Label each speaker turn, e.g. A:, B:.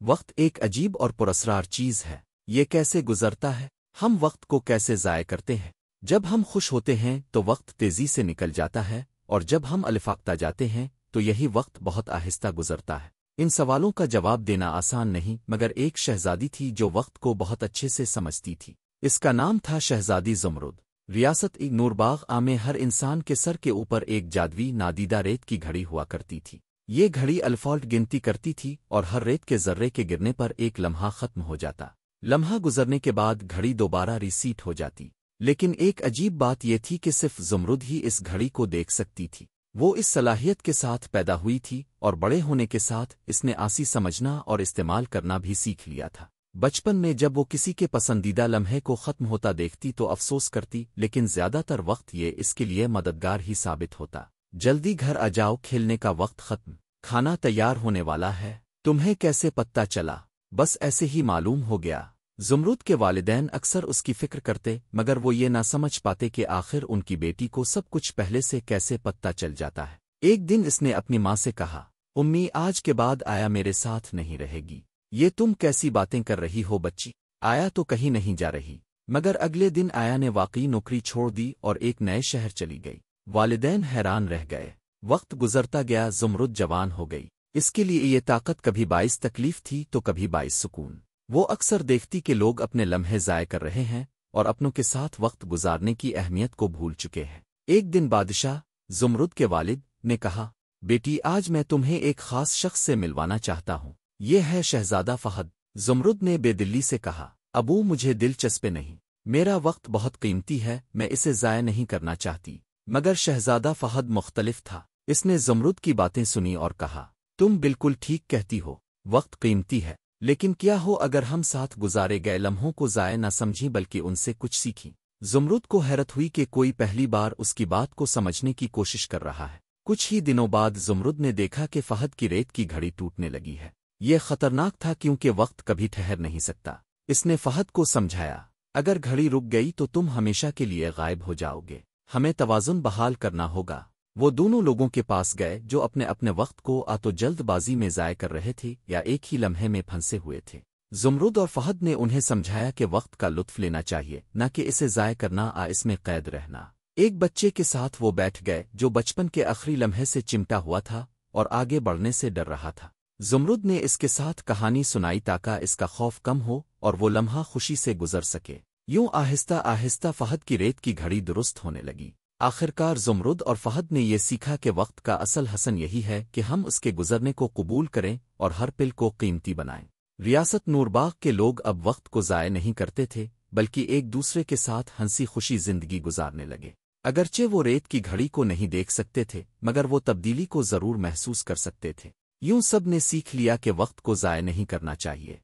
A: وقت ایک عجیب اور پراسرار چیز ہے۔ یہ کیسے گزرتا ہے؟ ہم وقت کو کیسے ضائع کرتے ہیں؟ جب ہم خوش ہوتے ہیں تو وقت تیزی سے نکل جاتا ہے، اور جب ہم الفاقتا جاتے ہیں تو یہی وقت بہت آہستہ گزرتا ہے۔ ان سوالوں کا جواب دینا آسان نہیں، مگر ایک شہزادی تھی جو وقت کو بہت اچھے سے سمجھتی تھی۔ اس کا نام تھا شہزادی زمرد۔ ریاست نورباغ میں ہر انسان کے سر کے اوپر ایک جادوی نادیدہ ریت کی گھڑی ہوا کرتی تھی۔ یہ گھڑی الفالٹ گنتی کرتی تھی، اور ہر ریت کے ذرے کے گرنے پر ایک لمحہ ختم ہو جاتا۔ لمحہ گزرنے کے بعد گھڑی دوبارہ ریسیٹ ہو جاتی۔ لیکن ایک عجیب بات یہ تھی کہ صرف زمرد ہی اس گھڑی کو دیکھ سکتی تھی۔ وہ اس صلاحیت کے ساتھ پیدا ہوئی تھی، اور بڑے ہونے کے ساتھ اس نے آنسی سمجھنا اور استعمال کرنا بھی سیکھ لیا تھا۔ بچپن میں جب وہ کسی کے پسندیدہ لمحے کو ختم ہوتا دیکھتی تو افسوس کرتی، لیکن زیادہ تر وقت یہ اس کے لیے مددگار ہی ثابت ہوتا۔ جلدی گھر آ جاؤ، کھیلنے کا وقت ختم، کھانا تیار ہونے والا ہے۔ تمہیں کیسے پتہ چلا؟ بس ایسے ہی معلوم ہو گیا۔ زمرد کے والدین اکثر اس کی فکر کرتے، مگر وہ یہ نہ سمجھ پاتے کہ آخر ان کی بیٹی کو سب کچھ پہلے سے کیسے پتہ چل جاتا ہے۔ ایک دن اس نے اپنی ماں سے کہا، امی آج کے بعد آیا میرے ساتھ نہیں رہے گی۔ یہ تم کیسی باتیں کر رہی ہو بچی؟ آیا تو کہیں نہیں جا رہی۔ مگر اگلے دن آیا نے واقعی نوکری چھوڑ دی اور ایک نئے شہر چلی گئی۔ والدین حیران رہ گئے۔ وقت گزرتا گیا، زمرد جوان ہو گئی۔ اس کے لیے یہ طاقت کبھی باعث تکلیف تھی تو کبھی باعث سکون۔ وہ اکثر دیکھتی کہ لوگ اپنے لمحے ضائع کر رہے ہیں اور اپنوں کے ساتھ وقت گزارنے کی اہمیت کو بھول چکے ہیں۔ ایک دن بادشاہ زمرد کے والد نے کہا، بیٹی آج میں تمہیں ایک خاص شخص سے ملوانا چاہتا ہوں۔ یہ ہے شہزادہ فہد۔ زمرد نے بے دلی سے کہا، ابو مجھے دلچسپ نہیں، میرا وقت بہت قیمتی ہے، میں اسے ضائع نہیں کرنا چاہتی۔ مگر شہزادہ فہد مختلف تھا۔ اس نے زمرد کی باتیں سنی اور کہا، تم بالکل ٹھیک کہتی ہو، وقت قیمتی ہے، لیکن کیا ہو اگر ہم ساتھ گزارے گئے لمحوں کو ضائع نہ سمجھیں بلکہ ان سے کچھ سیکھیں۔ زمرد کو حیرت ہوئی کہ کوئی پہلی بار اس کی بات کو سمجھنے کی کوشش کر رہا ہے۔ کچھ ہی دنوں بعد زمرد نے دیکھا کہ فہد کی ریت کی گھڑی ٹوٹنے لگی ہے۔ یہ خطرناک تھا کیونکہ وقت کبھی ٹھہر نہیں سکتا۔ اس نے فہد کو سمجھایا، اگر گھڑی رک گئی تو تم ہمیشہ کے لیے غائب ہو جاؤ گے، ہمیں توازن بحال کرنا ہوگا۔ وہ دونوں لوگوں کے پاس گئے جو اپنے اپنے وقت کو تو جلد بازی میں ضائع کر رہے تھے یا ایک ہی لمحے میں پھنسے ہوئے تھے۔ زمرد اور فہد نے انہیں سمجھایا کہ وقت کا لطف لینا چاہیے، نہ کہ اسے ضائع کرنا اس میں قید رہنا۔ ایک بچے کے ساتھ وہ بیٹھ گئے جو بچپن کے آخری لمحے سے چمٹا ہوا تھا اور آگے بڑھنے سے ڈر رہا تھا۔ زمرد نے اس کے ساتھ کہانی سنائی تاکہ اس کا خوف کم ہو اور وہ لمحہ خوشی سے گزر سکے۔ یوں آہستہ آہستہ فہد کی ریت کی گھڑی درست ہونے لگی۔ آخرکار زمرد اور فہد نے یہ سیکھا کہ وقت کا اصل حسن یہی ہے کہ ہم اس کے گزرنے کو قبول کریں اور ہر پل کو قیمتی بنائیں۔ ریاست نورباغ کے لوگ اب وقت کو ضائع نہیں کرتے تھے، بلکہ ایک دوسرے کے ساتھ ہنسی خوشی زندگی گزارنے لگے۔ اگرچہ وہ ریت کی گھڑی کو نہیں دیکھ سکتے تھے، مگر وہ تبدیلی کو ضرور محسوس کر سکتے تھے۔ یوں سب نے سیکھ لیا کہ وقت کو ضائع نہیں کرنا چاہیے۔